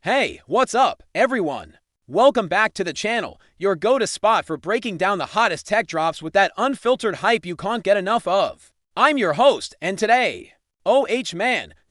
Hey, what's up, everyone? Welcome back to the channel, your go-to spot for breaking down the hottest tech drops with that unfiltered hype you can't get enough of. I'm your host, and today,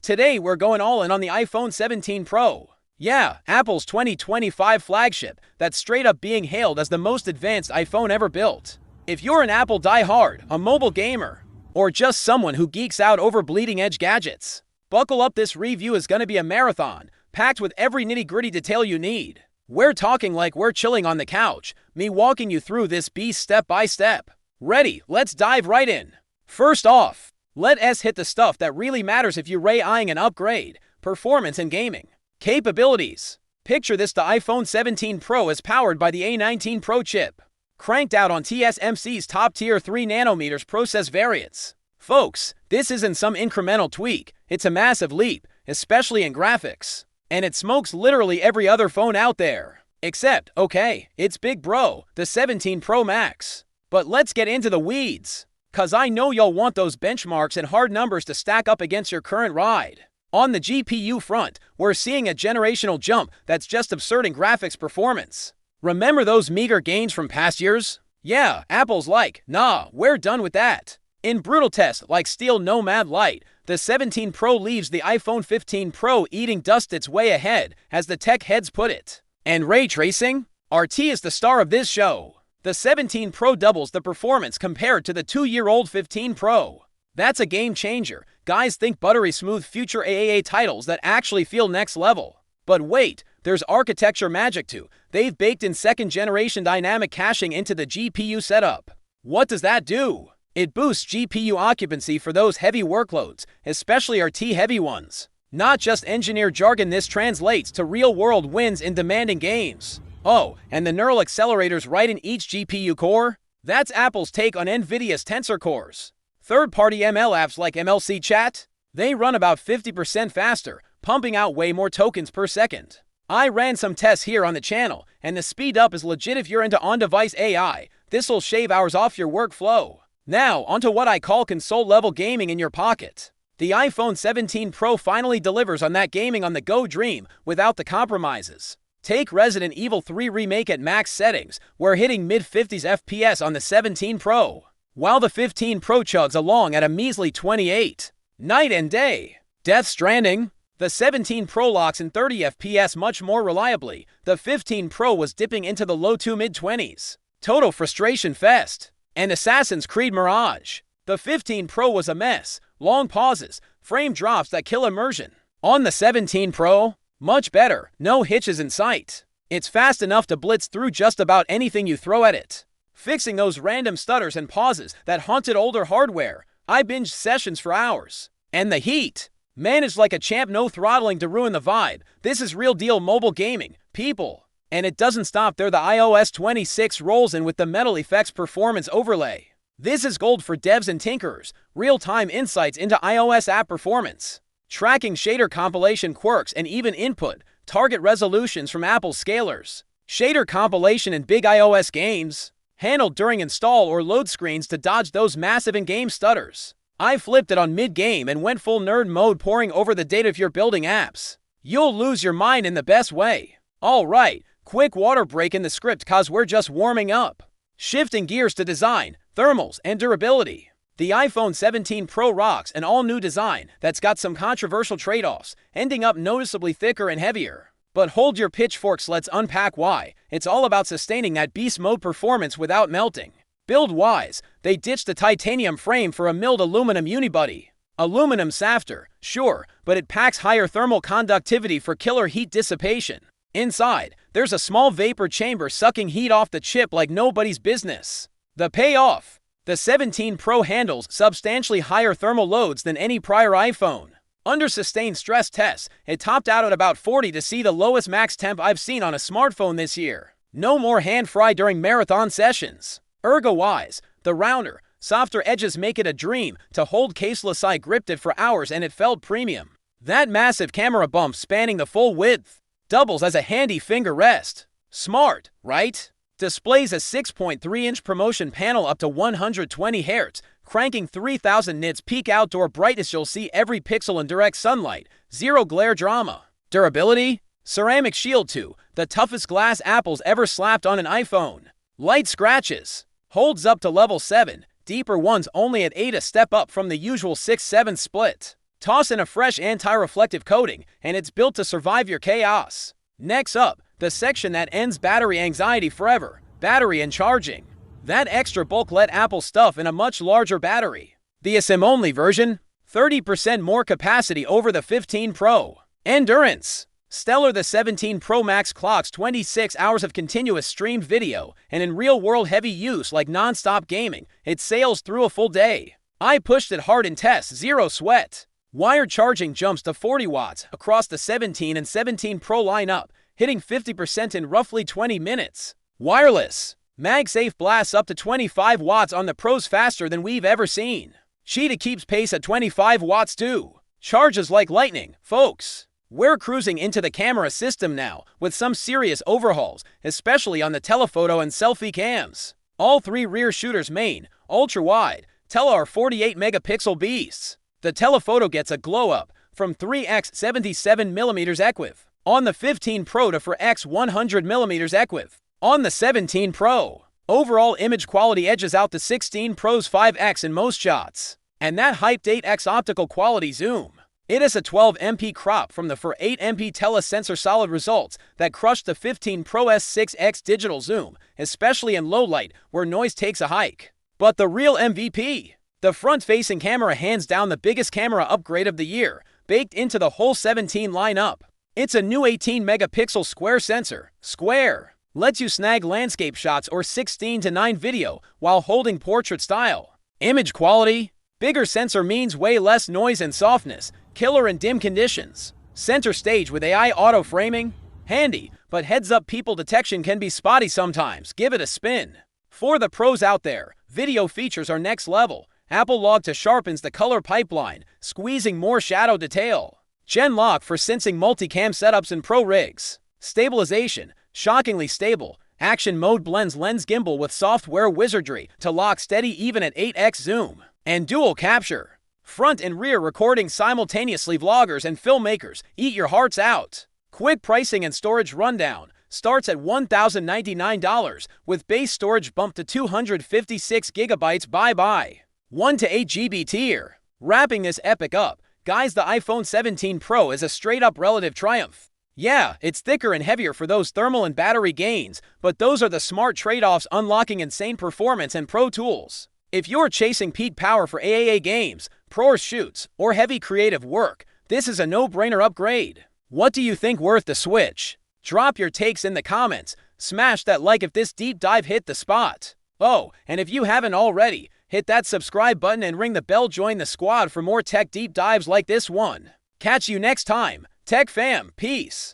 today we're going all in on the iPhone 17 Pro. Yeah, Apple's 2025 flagship that's straight up being hailed as the most advanced iPhone ever built. If you're an Apple diehard, a mobile gamer, or just someone who geeks out over bleeding-edge gadgets, buckle up. This review is going to be a marathon, packed with every nitty-gritty detail you need. We're talking like we're chilling on the couch, me walking you through this beast step by step. Ready? Let's dive right in. First off, let's hit the stuff that really matters if you're eyeing an upgrade: performance and gaming. Capabilities. Picture this: the iPhone 17 Pro is powered by the A19 Pro chip, cranked out on TSMC's top-tier 3nm process variants. Folks, this isn't some incremental tweak, it's a massive leap, especially in graphics. And it smokes literally every other phone out there. Except, okay, it's big bro, the 17 Pro Max. But let's get into the weeds, cause I know y'all want those benchmarks and hard numbers to stack up against your current ride. On the GPU front, we're seeing a generational jump that's just absurd in graphics performance. Remember those meager gains from past years? Yeah, Apple's like, nah, we're done with that. In brutal tests like Steel Nomad Lite, the 17 Pro leaves the iPhone 15 Pro eating dust its way ahead, as the tech heads put it. And ray tracing? RT is the star of this show. The 17 Pro doubles the performance compared to the 2-year-old 15 Pro. That's a game changer. Guys think buttery smooth future AAA titles that actually feel next level. But wait, there's architecture magic too. They've baked in second-generation dynamic caching into the GPU setup. What does that do? It boosts GPU occupancy for those heavy workloads, especially RT-heavy ones. Not just engineer jargon, this translates to real-world wins in demanding games. Oh, and the neural accelerators right in each GPU core? That's Apple's take on NVIDIA's Tensor cores. Third-party ML apps like MLC Chat? They run about 50% faster, pumping out way more tokens per second. I ran some tests here on the channel, and the speed up is legit. If you're into on-device AI, this'll shave hours off your workflow. Now, onto what I call console-level gaming in your pocket. The iPhone 17 Pro finally delivers on that gaming on the go dream without the compromises. Take Resident Evil 3 Remake at max settings. We're hitting mid-50s FPS on the 17 Pro, while the 15 Pro chugs along at a measly 28. Night and day. Death Stranding. The 17 Pro locks in 30 FPS much more reliably. The 15 Pro was dipping into the low to mid-20s. Total frustration fest. And Assassin's Creed Mirage. The 15 Pro was a mess. Long pauses, frame drops that kill immersion. On the 17 Pro, much better. No hitches in sight. It's fast enough to blitz through just about anything you throw at it, fixing those random stutters and pauses that haunted older hardware. I binged sessions for hours. And the heat. Managed like a champ, no throttling to ruin the vibe. This is real deal mobile gaming, people. And it doesn't stop there. The iOS 26 rolls in with the Metal Effects performance overlay. This is gold for devs and tinkerers. Real-time insights into iOS app performance, tracking shader compilation quirks, and even input target resolutions from Apple scalers. Shader compilation in big iOS games, handled during install or load screens to dodge those massive in-game stutters. I flipped it on mid-game and went full nerd mode, pouring over the data. If you're building apps, you'll lose your mind in the best way. Alright, quick water break in the script cause we're just warming up. Shifting gears to design, thermals, and durability. The iPhone 17 Pro rocks an all-new design that's got some controversial trade-offs, ending up noticeably thicker and heavier. But hold your pitchforks, let's unpack why. It's all about sustaining that beast mode performance without melting. Build-wise, they ditched the titanium frame for a milled aluminum unibody. Aluminum softer, sure, but it packs higher thermal conductivity for killer heat dissipation. Inside, there's a small vapor chamber sucking heat off the chip like nobody's business. The payoff: the 17 Pro handles substantially higher thermal loads than any prior iPhone. Under sustained stress tests, it topped out at about 40 to see the lowest max temp I've seen on a smartphone this year. No more hand fry during marathon sessions. Ergo-wise, the rounder, softer edges make it a dream to hold caseless. I gripped it for hours and it felt premium. That massive camera bump spanning the full width doubles as a handy finger rest. Smart, right? Displays a 6.3-inch ProMotion panel up to 120 Hz, cranking 3000 nits peak outdoor brightness. You'll see every pixel in direct sunlight, zero glare drama. Durability? Ceramic Shield 2, the toughest glass Apple's ever slapped on an iPhone. Light scratches. Holds up to level 7, deeper ones only at 8, a step up from the usual 6-7 split. Toss in a fresh anti-reflective coating, and it's built to survive your chaos. Next up, the section that ends battery anxiety forever, battery and charging. That extra bulk let Apple stuff in a much larger battery. The SIM-only version, 30% more capacity over the 15 Pro. Endurance. Stellar. The 17 Pro Max clocks 26 hours of continuous streamed video, and in real-world heavy use like non-stop gaming, it sails through a full day. I pushed it hard in tests, zero sweat. Wired charging jumps to 40 watts across the 17 and 17 Pro lineup, hitting 50% in roughly 20 minutes. Wireless. MagSafe blasts up to 25 watts on the Pros, faster than we've ever seen. Qi keeps pace at 25 watts too. Charges like lightning, folks. We're cruising into the camera system now, with some serious overhauls, especially on the telephoto and selfie cams. All 3 rear shooters, main, ultra-wide, tele are 48 megapixel beasts. The telephoto gets a glow-up from 3x 77mm equiv on the 15 Pro to 4x 100mm equiv on the 17 Pro. Overall image quality edges out the 16 Pro's 5x in most shots. And that hyped 8x optical quality zoom. It is a 12MP crop from the 8MP tele-sensor solid results that crushed the 15 Pro's 6x digital zoom, especially in low light where noise takes a hike. But the real MVP, the front-facing camera, hands down the biggest camera upgrade of the year, baked into the whole 17 lineup. It's a new 18-megapixel square sensor. Square lets you snag landscape shots or 16:9 video while holding portrait style. Image quality. Bigger sensor means way less noise and softness. Killer in dim conditions. Center stage with AI auto framing. Handy, but heads up, people detection can be spotty sometimes. Give it a spin. For the pros out there, video features are next level. Apple Log to sharpens the color pipeline, squeezing more shadow detail. Gen Lock for sensing multicam setups in pro rigs. Stabilization, shockingly stable. Action mode blends lens gimbal with software wizardry to lock steady even at 8x zoom. And dual capture. Front and rear recording simultaneously. Vloggers and filmmakers, eat your hearts out. Quick pricing and storage rundown. Starts at $1,099 with base storage bumped to 256 gigabytes. Bye-bye. 1 to 8 GB tier. Wrapping this epic up, guys, the iPhone 17 Pro is a straight-up relative triumph. Yeah, it's thicker and heavier for those thermal and battery gains, but those are the smart trade-offs, unlocking insane performance and pro tools. If you're chasing peak power for AAA games, pro shoots, or heavy creative work, this is a no-brainer upgrade. What do you think worth the switch? Drop your takes in the comments. Smash that like if this deep dive hit the spot. Oh, and if you haven't already, hit that subscribe button and ring the bell. Join the squad for more tech deep dives like this one. Catch you next time. Tech fam, peace.